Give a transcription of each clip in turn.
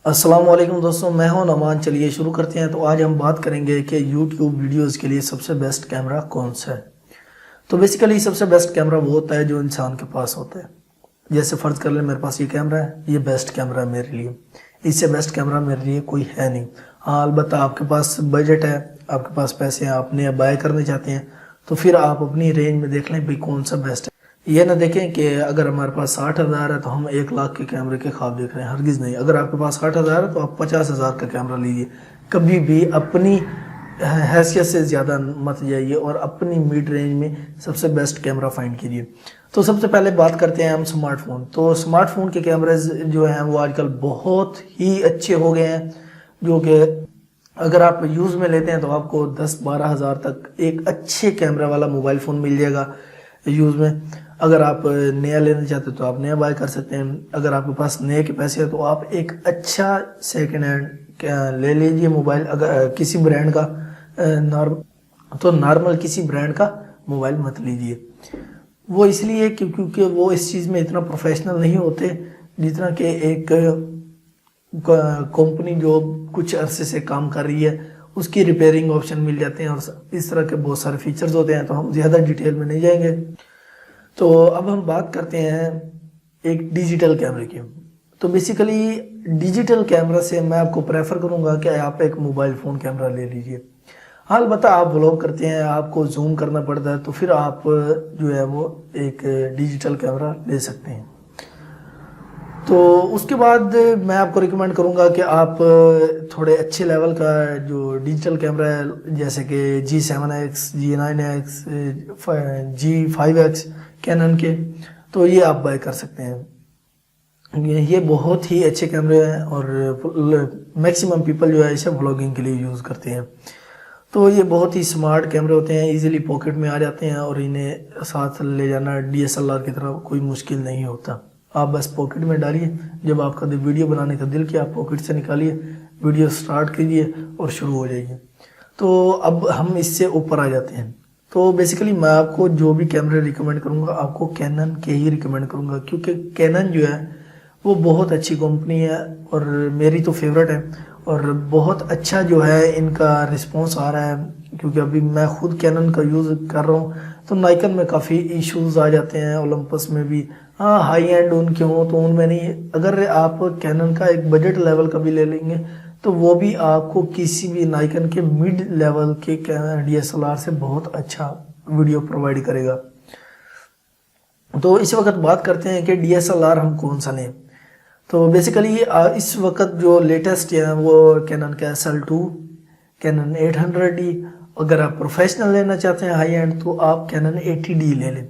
السلام علیکم دوستوں، میں ہوں نعمان۔ چلیے شروع کرتے ہیں۔ تو آج ہم بات کریں گے کہ یوٹیوب ویڈیوز کے لیے سب سے بیسٹ کیمرہ کون سا ہے۔ تو بیسیکلی سب سے بیسٹ کیمرہ وہ ہوتا ہے جو انسان کے پاس ہوتا ہے۔ جیسے فرض کر لیں میرے پاس یہ کیمرہ ہے، یہ بیسٹ کیمرہ ہے میرے لیے، اس سے بیسٹ کیمرہ میرے لیے کوئی ہے نہیں۔ ہاں البتہ آپ کے پاس بجٹ ہے، آپ کے پاس پیسے ہیں، آپ نے بائی کرنے چاہتے ہیں، تو پھر آپ اپنی رینج میں دیکھ لیں بھائی کون سا بیسٹ ہے۔ یہ نہ دیکھیں کہ اگر ہمارے پاس 60,000 ہے تو ہم 1,00,000 کے کیمرے کے خواب دیکھ رہے ہیں، ہرگز نہیں۔ اگر آپ کے پاس 60,000 ہے تو آپ 50,000 کا کیمرہ لیجیے، کبھی بھی اپنی حیثیت سے زیادہ مت جائیے اور اپنی میڈ رینج میں سب سے بیسٹ کیمرہ فائنڈ کیجیے۔ تو سب سے پہلے بات کرتے ہیں ہم سمارٹ فون۔ تو سمارٹ فون کے کیمرز جو ہیں وہ آج کل بہت ہی اچھے ہو گئے ہیں، جو کہ اگر آپ یوز میں لیتے ہیں تو آپ کو 10-12 ہزار تک ایک اچھے کیمرہ والا موبائل فون مل جائے گا یوز میں۔ اگر آپ نیا لینا چاہتے ہیں تو آپ نیا بائی کر سکتے ہیں۔ اگر آپ کے پاس نئے کے پیسے ہیں تو آپ ایک اچھا سیکنڈ ہینڈ لے لیجیے موبائل، اگر کسی برانڈ کا تو نارمل کسی برانڈ کا موبائل مت لیجیے۔ وہ اس لیے کیونکہ وہ اس چیز میں اتنا پروفیشنل نہیں ہوتے جتنا کہ ایک کمپنی جو کچھ عرصے سے کام کر رہی ہے اس کی ریپیئرنگ آپشن مل جاتے ہیں، اور اس طرح کے بہت سارے فیچرز ہوتے ہیں۔ تو ہم زیادہ ڈیٹیل میں نہیں جائیں گے۔ تو اب ہم بات کرتے ہیں ایک ڈیجیٹل کیمرے کی۔ تو بیسیکلی ڈیجیٹل کیمرہ سے میں آپ کو پریفر کروں گا کہ آپ ایک موبائل فون کیمرہ لے لیجئے۔ ہاں البتہ آپ ولاگ کرتے ہیں، آپ کو زوم کرنا پڑتا ہے، تو پھر آپ جو ہے وہ ایک ڈیجیٹل کیمرہ لے سکتے ہیں۔ تو اس کے بعد میں آپ کو ریکمینڈ کروں گا کہ آپ تھوڑے اچھے لیول کا جو ڈیجیٹل کیمرہ ہے، جیسے کہ G7X، G9X، G5X کینن کے، تو یہ آپ بائی کر سکتے ہیں۔ یہ بہت ہی اچھے کیمرے ہیں اور میکسیمم پیپل جو ہے اسے ولاگنگ کے لیے یوز کرتے ہیں۔ تو یہ بہت ہی سمارٹ کیمرے ہوتے ہیں، ایزیلی پاکٹ میں آ جاتے ہیں، اور انہیں ساتھ لے جانا DSLR کی طرح کوئی مشکل نہیں ہوتا۔ آپ بس پاکٹ میں ڈالیے، جب آپ کا ویڈیو بنانے کا دل کیا آپ پاکٹ سے نکالیے، ویڈیو سٹارٹ کیجئے اور شروع ہو جائیے۔ تو اب ہم اس سے اوپر آ جاتے ہیں۔ تو بیسیکلی میں آپ کو جو بھی کیمرے ریکمینڈ کروں گا آپ کو کینن کے ہی ریکمینڈ کروں گا، کیونکہ کینن جو ہے وہ بہت اچھی کمپنی ہے اور میری تو فیورٹ ہے، اور بہت اچھا جو ہے ان کا رسپانس آ رہا ہے، کیونکہ ابھی میں خود کینن کا یوز کر رہا ہوں۔ تو نائکن میں کافی ایشوز آ جاتے ہیں، اولمپس میں بھی ہاں ہائی اینڈ ان کے ہوں تو ان میں نہیں۔ اگر آپ کینن کا ایک بجٹ لیول کا بھی لے لیں گے تو وہ بھی آپ کو کسی بھی نائکن کے مڈ لیول کے DSLR سے بہت اچھا ویڈیو پرووائڈ کرے گا۔ تو اس وقت بات کرتے ہیں کہ DSLR ہم کون سا لیں۔ تو بیسیکلی اس وقت جو لیٹسٹ ہے وہ کینن کا SL2، کینن 800D۔ اگر آپ پروفیشنل لینا چاہتے ہیں ہائی اینڈ تو آپ کینن 80D لے لیں۔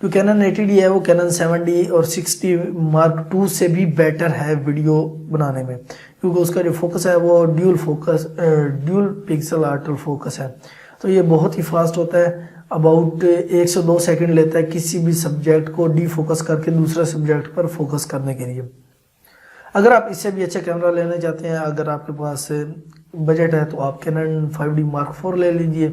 جو کینن 80D ہے وہ کینن 7D اور 60 Mark II سے بھی بیٹر ہے ویڈیو بنانے میں، کیونکہ اس کا جو فوکس ہے وہ ڈیول پکسل آٹو فوکس ہے۔ تو یہ بہت ہی فاسٹ ہوتا ہے، اباؤٹ 1 سے 2 سیکنڈ لیتا ہے کسی بھی سبجیکٹ کو ڈی فوکس کر کے دوسرے سبجیکٹ پر فوکس کرنے کے لیے۔ اگر آپ اس سے بھی اچھا کیمرہ لینا چاہتے ہیں، اگر آپ کے پاس بجٹ ہے تو آپ کینن 5D Mark IV لے لیجئے،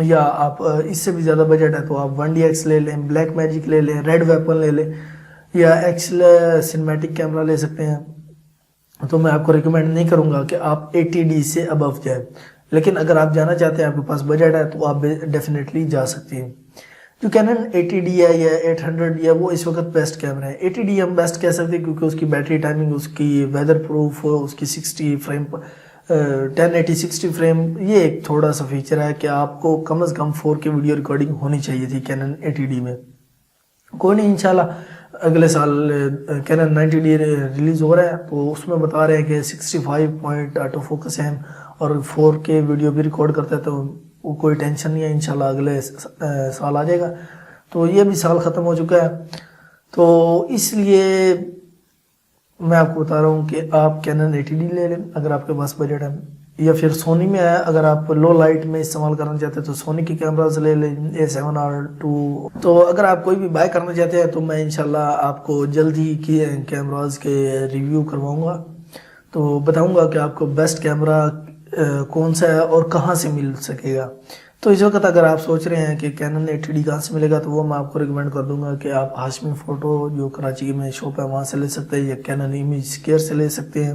یا آپ اس سے بھی زیادہ بجٹ ہے تو آپ 1DX لے لیں، بلیک میجک لے لیں، ریڈ ویپن لے لیں، یا ایکسل سنیمیٹک کیمرہ لے سکتے ہیں۔ تو میں آپ کو ریکمینڈ نہیں کروں گا کہ آپ 80D سے ابو جائیں، لیکن اگر آپ جانا چاہتے ہیں، آپ کے پاس بجٹ ہے تو آپ ڈیفینیٹلی جا سکتے ہیں۔ جو کینن 80D ہے یا 800D ہے وہ اس وقت بیسٹ کیمرہ ہے۔ 80D ہم بیسٹ کہہ سکتے ہیں کیونکہ اس کی بیٹری ٹائمنگ، اس کی ویدر پروف، اس کی 60 فریم 1080 60 فریم، یہ ایک تھوڑا سا فیچر ہے کہ آپ کو کم از کم 4K ویڈیو ریکارڈنگ ہونی چاہیے تھی کینن 80D میں۔ کوئی نہیں، انشاءاللہ اگلے سال کینن 90D ریلیز ہو رہا ہے تو اس میں بتا رہے ہیں کہ 65 پوائنٹ آٹو فوکس ہے اور 4K ویڈیو بھی ریکارڈ کرتا ہے، تو وہ کوئی ٹینشن نہیں ہے، انشاءاللہ اگلے سال آ جائے گا۔ تو یہ بھی سال ختم ہو چکا ہے، تو اس لیے میں آپ کو بتا رہا ہوں کہ آپ کینن 80D لے لیں اگر آپ کے پاس بجٹ ہے، یا پھر سونی میں ہے اگر آپ لو لائٹ میں استعمال کرنا چاہتے ہیں تو سونی کی کیمراز لے لیں، A7R2۔ تو اگر آپ کوئی بھی بائی کرنا چاہتے ہیں تو میں انشاءاللہ آپ کو جلد ہی کیمراز کے ریویو کرواؤں گا، تو بتاؤں گا کہ آپ کو بیسٹ کیمرہ کون سا ہے اور کہاں سے مل سکے گا۔ تو اس وقت اگر آپ سوچ رہے ہیں کہ کینن 80D کہاں سے ملے گا، تو وہ میں آپ کو ریکمینڈ کر دوں گا کہ آپ ہاشمی فوٹو جو کراچی میں شاپ ہے وہاں سے لے سکتے ہیں، یا کینن امیج سکیئر سے لے سکتے ہیں،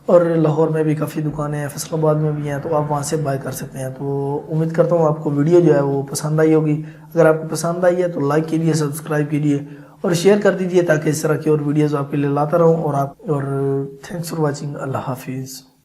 اور لاہور میں بھی کافی دکانیں ہیں، فیصل آباد میں بھی ہیں، تو آپ وہاں سے بائی کر سکتے ہیں۔ تو امید کرتا ہوں آپ کو ویڈیو جو ہے وہ پسند آئی ہوگی۔ اگر آپ کو پسند آئی ہے تو لائک کیجیے، سبسکرائب کیجیے اور شیئر کر دیجیے، تاکہ اس طرح کی اور ویڈیوز آپ کے لیے لاتا رہوں۔ اور تھینکس فار واچنگ۔ اللہ حافظ۔